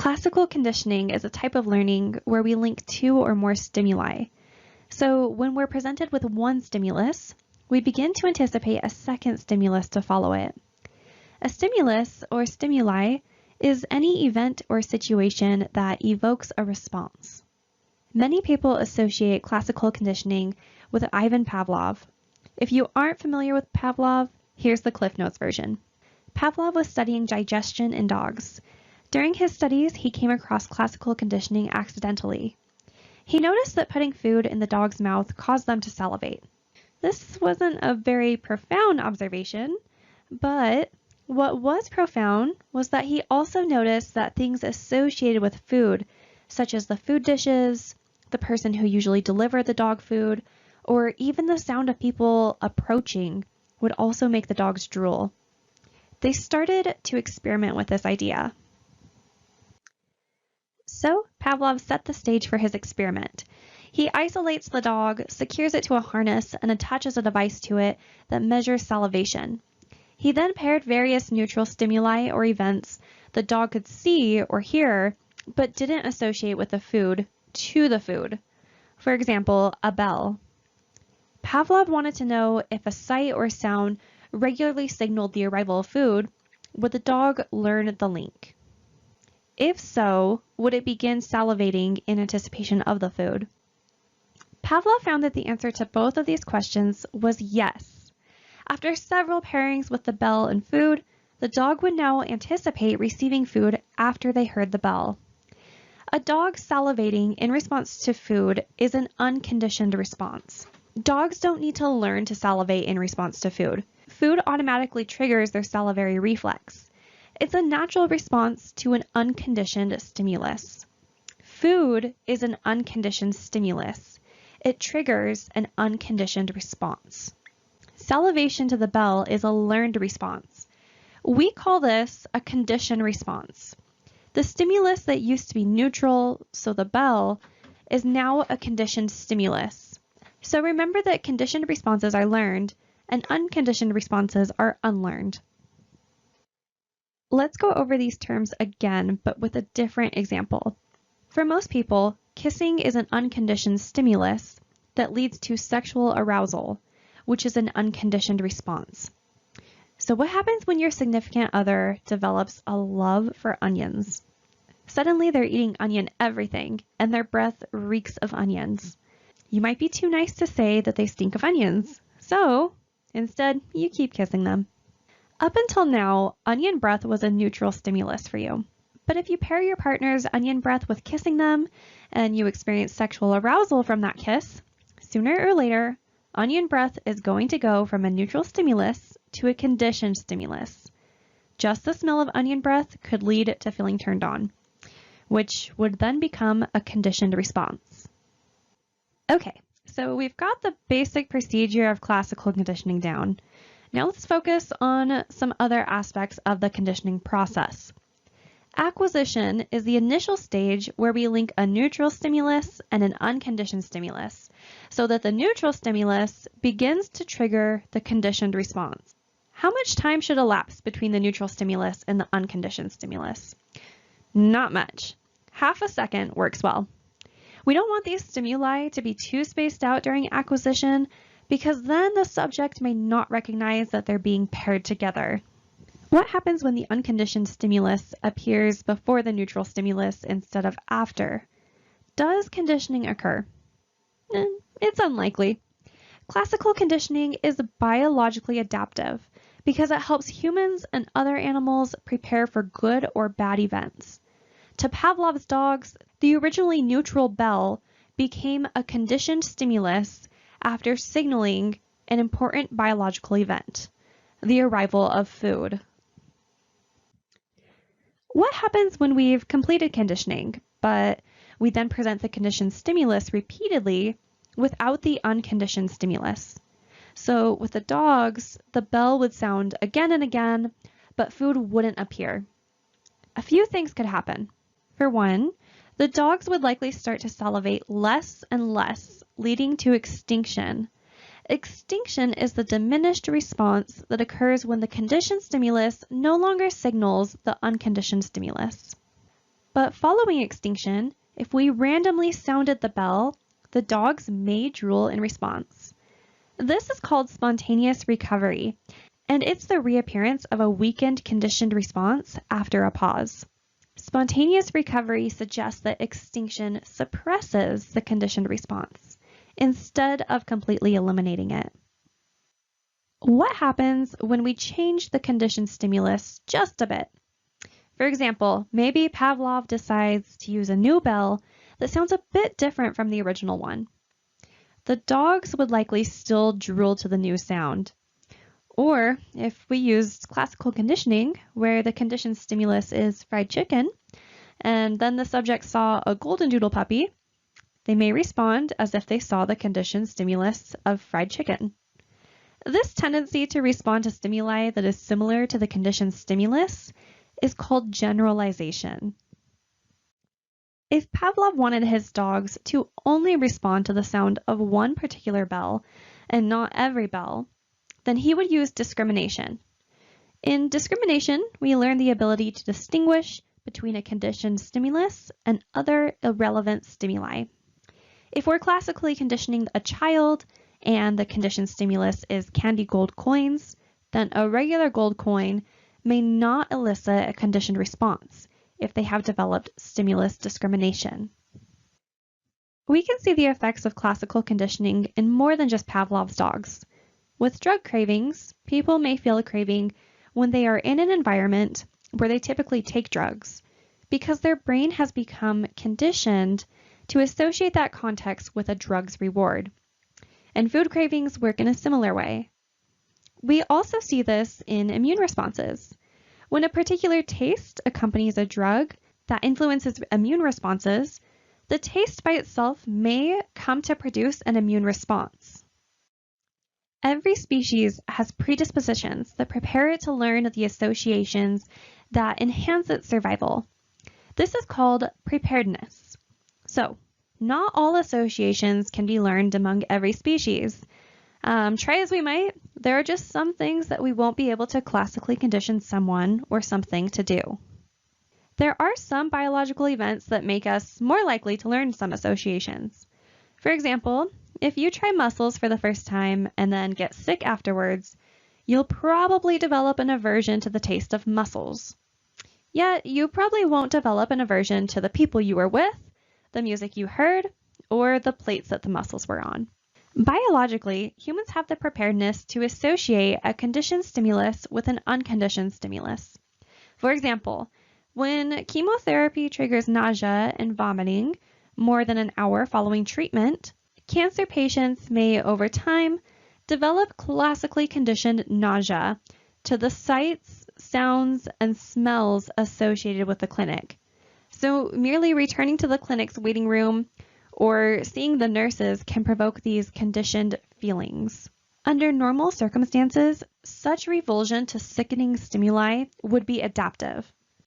Classical conditioning is a type of learning where we link two or more stimuli. So when we're presented with one stimulus, we begin to anticipate a second stimulus to follow it. A stimulus or stimuli is any event or situation that evokes a response. Many people associate classical conditioning with Ivan Pavlov. If you aren't familiar with Pavlov, here's the Cliff Notes version. Pavlov was studying digestion in dogs. During his studies, he came across classical conditioning accidentally. He noticed that putting food in the dog's mouth caused them to salivate. This wasn't a very profound observation, but what was profound was that he also noticed that things associated with food, such as the food dishes, the person who usually delivered the dog food, or even the sound of people approaching, would also make the dogs drool. They started to experiment with this idea. So Pavlov set the stage for his experiment. He isolates the dog, secures it to a harness, and attaches a device to it that measures salivation. He then paired various neutral stimuli or events the dog could see or hear, but didn't associate with the food to the food. For example, a bell. Pavlov wanted to know if a sight or sound regularly signaled the arrival of food, would the dog learn the link? If so, would it begin salivating in anticipation of the food? Pavlov found that the answer to both of these questions was yes. After several pairings with the bell and food, the dog would now anticipate receiving food after they heard the bell. A dog salivating in response to food is an unconditioned response. Dogs don't need to learn to salivate in response to food. Food automatically triggers their salivary reflex. It's a natural response to an unconditioned stimulus. Food is an unconditioned stimulus. It triggers an unconditioned response. Salivation to the bell is a learned response. We call this a conditioned response. The stimulus that used to be neutral, so the bell, is now a conditioned stimulus. So remember that conditioned responses are learned and unconditioned responses are unlearned. Let's go over these terms again, but with a different example. For most people, kissing is an unconditioned stimulus that leads to sexual arousal, which is an unconditioned response. So what happens when your significant other develops a love for onions? Suddenly they're eating onion everything, and their breath reeks of onions. You might be too nice to say that they stink of onions, so instead you keep kissing them. Up until now, onion breath was a neutral stimulus for you. But if you pair your partner's onion breath with kissing them, and you experience sexual arousal from that kiss, sooner or later, onion breath is going to go from a neutral stimulus to a conditioned stimulus. Just the smell of onion breath could lead to feeling turned on, which would then become a conditioned response. Okay, so we've got the basic procedure of classical conditioning down. Now let's focus on some other aspects of the conditioning process. Acquisition is the initial stage where we link a neutral stimulus and an unconditioned stimulus, so that the neutral stimulus begins to trigger the conditioned response. How much time should elapse between the neutral stimulus and the unconditioned stimulus? Not much. Half a second works well. We don't want these stimuli to be too spaced out during acquisition, because then the subject may not recognize that they're being paired together. What happens when the unconditioned stimulus appears before the neutral stimulus instead of after? Does conditioning occur? It's unlikely. Classical conditioning is biologically adaptive because it helps humans and other animals prepare for good or bad events. To Pavlov's dogs, the originally neutral bell became a conditioned stimulus after signaling an important biological event, the arrival of food. What happens when we've completed conditioning, but we then present the conditioned stimulus repeatedly without the unconditioned stimulus? So with the dogs, the bell would sound again and again, but food wouldn't appear. A few things could happen. For one, the dogs would likely start to salivate less and less, leading to extinction. Extinction is the diminished response that occurs when the conditioned stimulus no longer signals the unconditioned stimulus. But following extinction, if we randomly sounded the bell, the dogs may drool in response. This is called spontaneous recovery, and it's the reappearance of a weakened conditioned response after a pause. Spontaneous recovery suggests that extinction suppresses the conditioned response instead of completely eliminating it. What happens when we change the conditioned stimulus just a bit? For example, maybe Pavlov decides to use a new bell that sounds a bit different from the original one. The dogs would likely still drool to the new sound. Or if we used classical conditioning, where the conditioned stimulus is fried chicken, and then the subject saw a golden doodle puppy, they may respond as if they saw the conditioned stimulus of fried chicken. This tendency to respond to stimuli that is similar to the conditioned stimulus is called generalization. If Pavlov wanted his dogs to only respond to the sound of one particular bell and not every bell, then he would use discrimination. In discrimination, we learn the ability to distinguish between a conditioned stimulus and other irrelevant stimuli. If we're classically conditioning a child and the conditioned stimulus is candy gold coins, then a regular gold coin may not elicit a conditioned response if they have developed stimulus discrimination. We can see the effects of classical conditioning in more than just Pavlov's dogs. With drug cravings, people may feel a craving when they are in an environment where they typically take drugs, because their brain has become conditioned to associate that context with a drug's reward. And food cravings work in a similar way. We also see this in immune responses. When a particular taste accompanies a drug that influences immune responses, the taste by itself may come to produce an immune response. Every species has predispositions that prepare it to learn the associations that enhance its survival. This is called preparedness. So, not all associations can be learned among every species. Try as we might, there are just some things that we won't be able to classically condition someone or something to do. There are some biological events that make us more likely to learn some associations. For example, if you try mussels for the first time and then get sick afterwards, you'll probably develop an aversion to the taste of mussels. Yet, you probably won't develop an aversion to the people you were with, the music you heard, or the plates that the mussels were on. Biologically, humans have the preparedness to associate a conditioned stimulus with an unconditioned stimulus. For example, when chemotherapy triggers nausea and vomiting more than an hour following treatment, cancer patients may, over time, develop classically conditioned nausea to the sights, sounds, and smells associated with the clinic. So merely returning to the clinic's waiting room or seeing the nurses can provoke these conditioned feelings. Under normal circumstances, such revulsion to sickening stimuli would be adaptive.